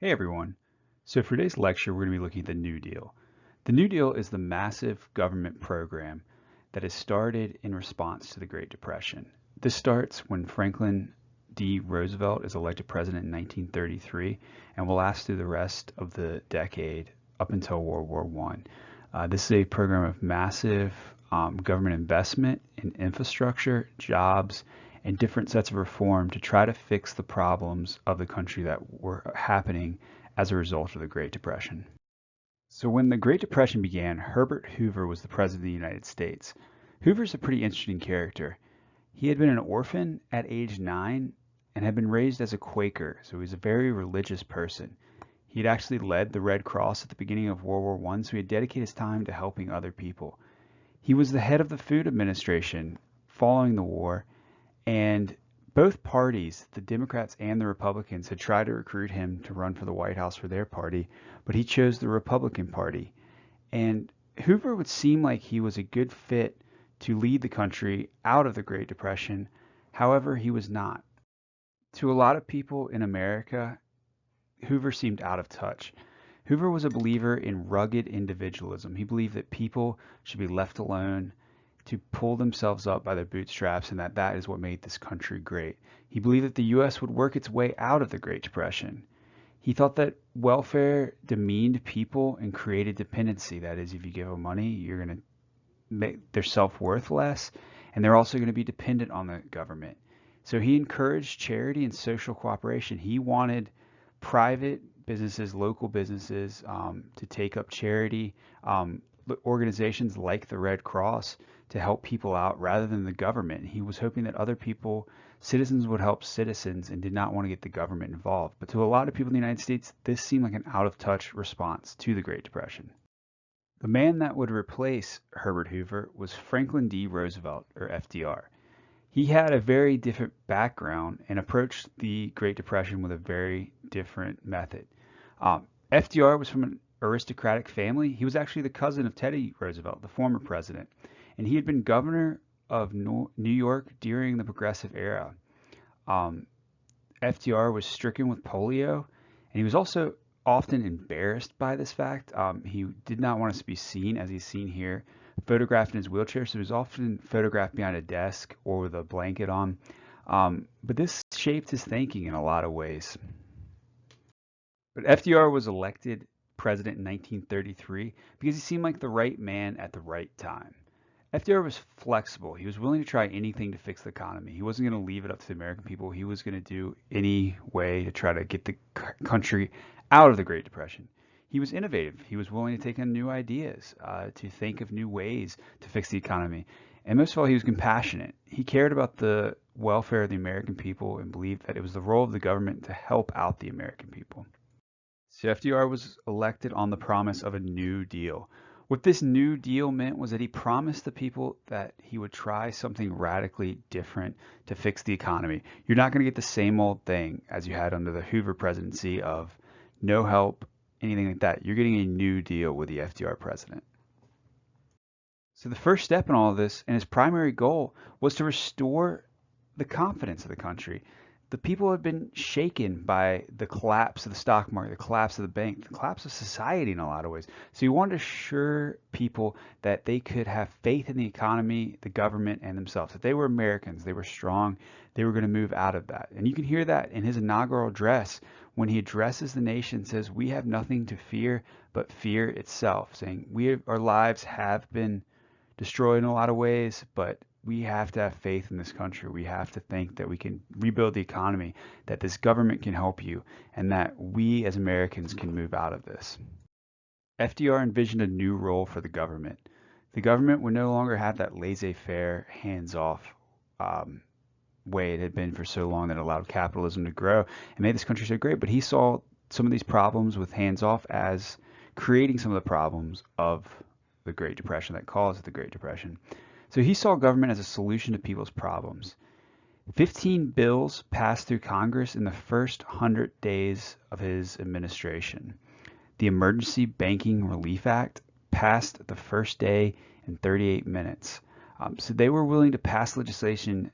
Hey everyone. So for today's lecture, we're going to be looking at the New Deal. The New Deal is the massive government program that has started in response to the Great Depression. This starts when Franklin D. Roosevelt is elected president in 1933 and will last through the rest of the decade up until World War I. This is a program of massive government investment in infrastructure, jobs, and different sets of reform to try to fix the problems of the country that were happening as a result of the Great Depression. So when the Great Depression began, Herbert Hoover was the president of the United States. Hoover's a pretty interesting character. He had been an orphan at age 9 and had been raised as a Quaker, so he was a very religious person. He had actually led the Red Cross at the beginning of World War I, so he had dedicated his time to helping other people. He was the head of the Food Administration following the war, and both parties, the Democrats and the Republicans, had tried to recruit him to run for the White House for their party, but he chose the Republican Party. And Hoover would seem like he was a good fit to lead the country out of the Great Depression. However, he was not. To a lot of people in America, Hoover seemed out of touch. Hoover was a believer in rugged individualism. He believed that people should be left alone to pull themselves up by their bootstraps, and that is what made this country great. He believed that the U.S. would work its way out of the Great Depression. He thought that welfare demeaned people and created dependency. That is, if you give them money, you're going to make their self-worth less, and they're also going to be dependent on the government. So he encouraged charity and social cooperation. He wanted private businesses, local businesses, to take up charity, organizations like the Red Cross to help people out rather than the government. He was hoping that other people, citizens would help citizens and did not want to get the government involved. But to a lot of people in the United States, this seemed like an out-of-touch response to the Great Depression. The man that would replace Herbert Hoover was Franklin D. Roosevelt, or FDR. He had a very different background and approached the Great Depression with a very different method. FDR was from an aristocratic family. He was actually the cousin of Teddy Roosevelt, the former president, and he had been governor of New York during the Progressive Era. FDR was stricken with polio, and he was also often embarrassed by this fact. He did not want us to be seen, as he's seen here, photographed in his wheelchair, so he was often photographed behind a desk or with a blanket on. But this shaped his thinking in a lot of ways. But FDR was elected president in 1933 because he seemed like the right man at the right time. FDR was flexible. He was willing to try anything to fix the economy. He wasn't going to leave it up to the American people. He was going to do any way to try to get the country out of the Great Depression. He was innovative. He was willing to take on new ideas, to think of new ways to fix the economy. And most of all, he was compassionate. He cared about the welfare of the American people and believed that it was the role of the government to help out the American people. So FDR was elected on the promise of a New Deal. What this New Deal meant was that he promised the people that he would try something radically different to fix the economy. You're not going to get the same old thing as you had under the Hoover presidency of no help, anything like that. You're getting a new deal with the FDR president. So the first step in all of this, and his primary goal, was to restore the confidence of the country. The people had been shaken by the collapse of the stock market, the collapse of the bank, the collapse of society in a lot of ways. So he wanted to assure people that they could have faith in the economy, the government, and themselves. That they were Americans, they were strong, they were going to move out of that. And you can hear that in his inaugural address when he addresses the nation, says, "We have nothing to fear but fear itself," saying our lives have been destroyed in a lot of ways, but we have to have faith in this country. We have to think that we can rebuild the economy, that this government can help you, and that we as Americans can move out of this. FDR envisioned a new role for the government. The government would no longer have that laissez-faire, hands-off way it had been for so long that allowed capitalism to grow and made this country so great. But he saw some of these problems with hands-off as creating some of the problems of the Great Depression that caused the Great Depression. So he saw government as a solution to people's problems. 15 bills passed through Congress in the first 100 days of his administration. The Emergency Banking Relief Act passed the first day in 38 minutes. So they were willing to pass legislation,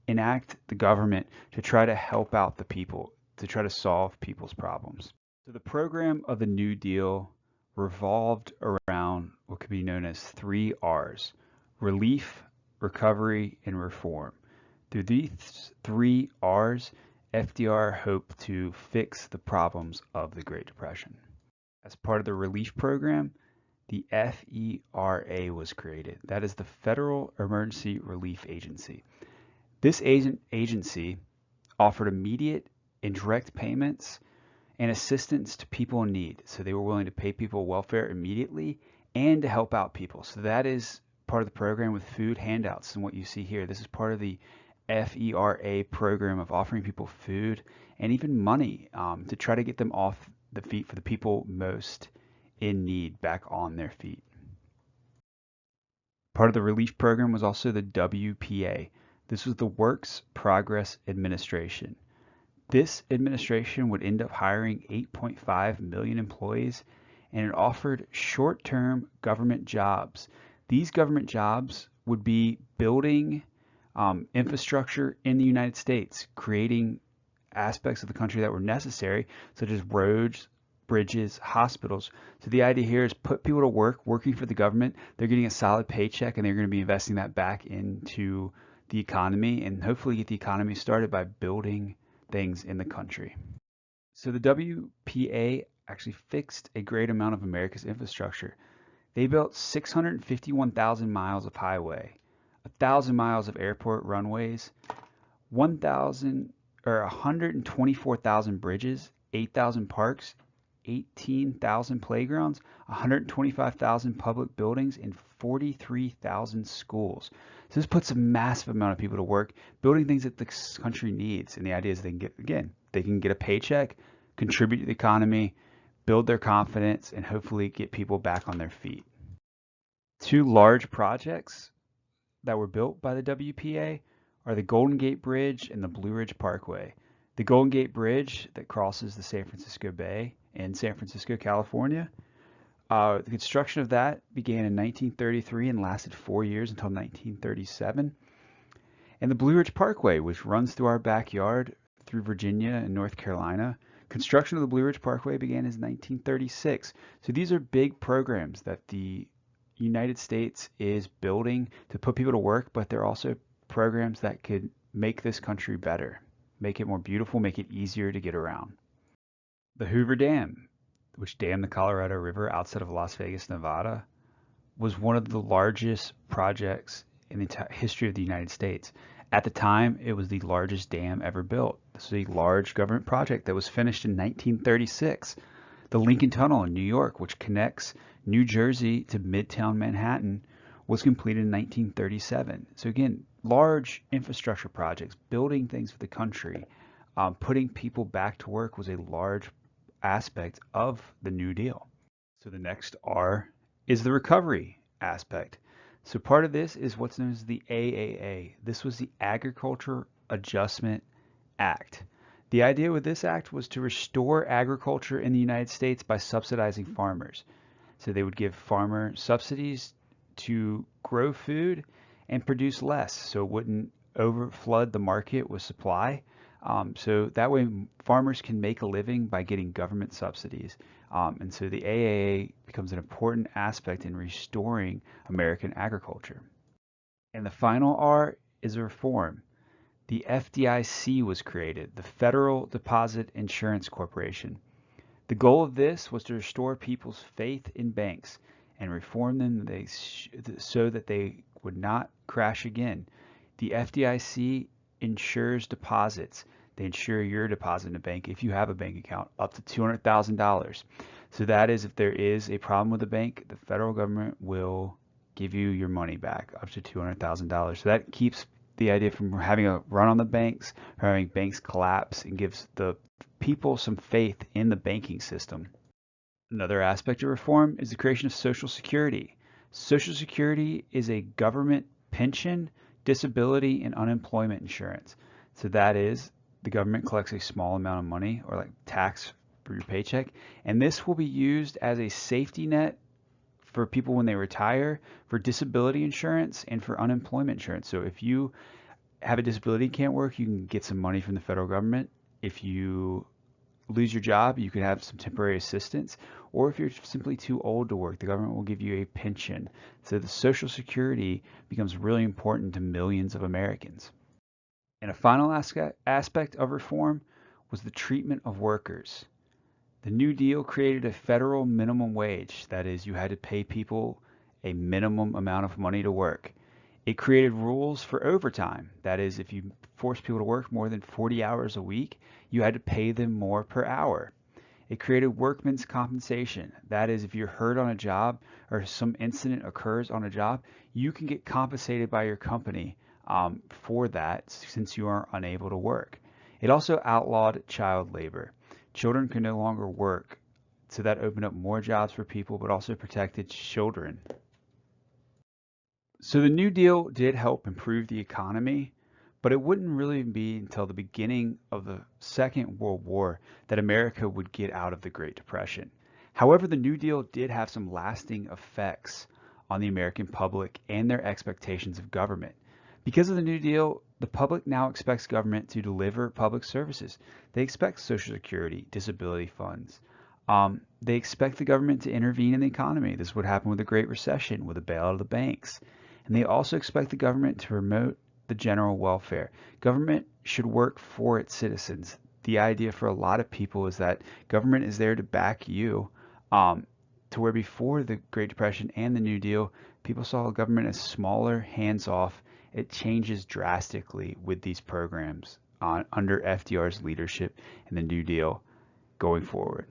enact the government to try to help out the people, to try to solve people's problems. So the program of the New Deal revolved around what could be known as three R's: relief, recovery, and reform. Through these three R's, FDR hoped to fix the problems of the Great Depression. As part of the relief program, the FERA was created. That is the Federal Emergency Relief Agency. This agency offered immediate and direct payments and assistance to people in need. So they were willing to pay people welfare immediately and to help out people. So that is part of the program with food handouts and what you see here. This is part of the FERA program of offering people food and even money to try to get them off the feet for the people most in need back on their feet. Part of the relief program was also the WPA. This was the Works Progress Administration. This administration would end up hiring 8.5 million employees, and it offered short-term government jobs. These government jobs would be building infrastructure in the United States, creating aspects of the country that were necessary, such as roads, bridges, hospitals. So the idea here is put people to work, working for the government. They're getting a solid paycheck, and they're going to be investing that back into the economy, and hopefully get the economy started by building things in the country. So the WPA actually fixed a great amount of America's infrastructure. They built 651,000 miles of highway, 1,000 miles of airport runways, 124,000 bridges, 8,000 parks, 18,000 playgrounds, 125,000 public buildings, and 43,000 schools. So this puts a massive amount of people to work building things that the country needs. And the idea is they can get a paycheck, contribute to the economy, build their confidence, and hopefully get people back on their feet. Two large projects that were built by the WPA are the Golden Gate Bridge and the Blue Ridge Parkway. The Golden Gate Bridge that crosses the San Francisco Bay in San Francisco, California. The construction of that began in 1933 and lasted 4 years until 1937. And the Blue Ridge Parkway, which runs through our backyard through Virginia and North Carolina. Construction of the Blue Ridge Parkway began in 1936. So these are big programs that the United States is building to put people to work, but they're also programs that could make this country better, make it more beautiful, make it easier to get around. The Hoover Dam, which dammed the Colorado River outside of Las Vegas, Nevada, was one of the largest projects in the history of the United States. At the time, it was the largest dam ever built. This was a large government project that was finished in 1936. The Lincoln Tunnel in New York, which connects New Jersey to Midtown Manhattan, was completed in 1937. So again, large infrastructure projects, building things for the country, putting people back to work was a large aspect of the New Deal. So the next R is the recovery aspect. So part of this is what's known as the AAA. This was the Agriculture Adjustment Act. The idea with this act was to restore agriculture in the United States by subsidizing farmers. So they would give farmer subsidies to grow food and produce less so it wouldn't overflood the market with supply. So that way farmers can make a living by getting government subsidies. And so the AAA becomes an important aspect in restoring American agriculture. And the final R is a reform. The FDIC was created, the Federal Deposit Insurance Corporation. The goal of this was to restore people's faith in banks and reform them so that they would not crash again. The FDIC insures deposits. They insure your deposit in a bank if you have a bank account up to $200,000. So that is, if there is a problem with the bank, the federal government will give you your money back up to $200,000. So that keeps the idea from having a run on the banks, or having banks collapse, and gives the people some faith in the banking system. Another aspect of reform is the creation of Social Security. Social Security is a government pension, disability, and unemployment insurance. So that is, the government collects a small amount of money, or like tax for your paycheck, and this will be used as a safety net for people when they retire, for disability insurance, and for unemployment insurance. So if you have a disability and can't work, you can get some money from the federal government. If you lose your job, you could have some temporary assistance, or if you're simply too old to work, the government will give you a pension. So the Social Security becomes really important to millions of Americans. And a final aspect of reform was the treatment of workers. The New Deal created a federal minimum wage. That is, you had to pay people a minimum amount of money to work. It created rules for overtime. That is, if you forced people to work more than 40 hours a week, you had to pay them more per hour. It created workmen's compensation. That is, if you're hurt on a job or some incident occurs on a job, you can get compensated by your company for that since you are unable to work. It also outlawed child labor. Children could no longer work, so that opened up more jobs for people, but also protected children. So the New Deal did help improve the economy, but it wouldn't really be until the beginning of the Second World War that America would get out of the Great Depression. However, the New Deal did have some lasting effects on the American public and their expectations of government. Because of the New Deal, the public now expects government to deliver public services. They expect Social Security, disability funds. They expect the government to intervene in the economy. This would happen with the Great Recession, with the bailout of the banks. And they also expect the government to promote the general welfare. Government should work for its citizens. The idea for a lot of people is that government is there to back you, to where before the Great Depression and the New Deal, people saw government as smaller, hands-off. It changes drastically with these programs under FDR's leadership and the New Deal going forward.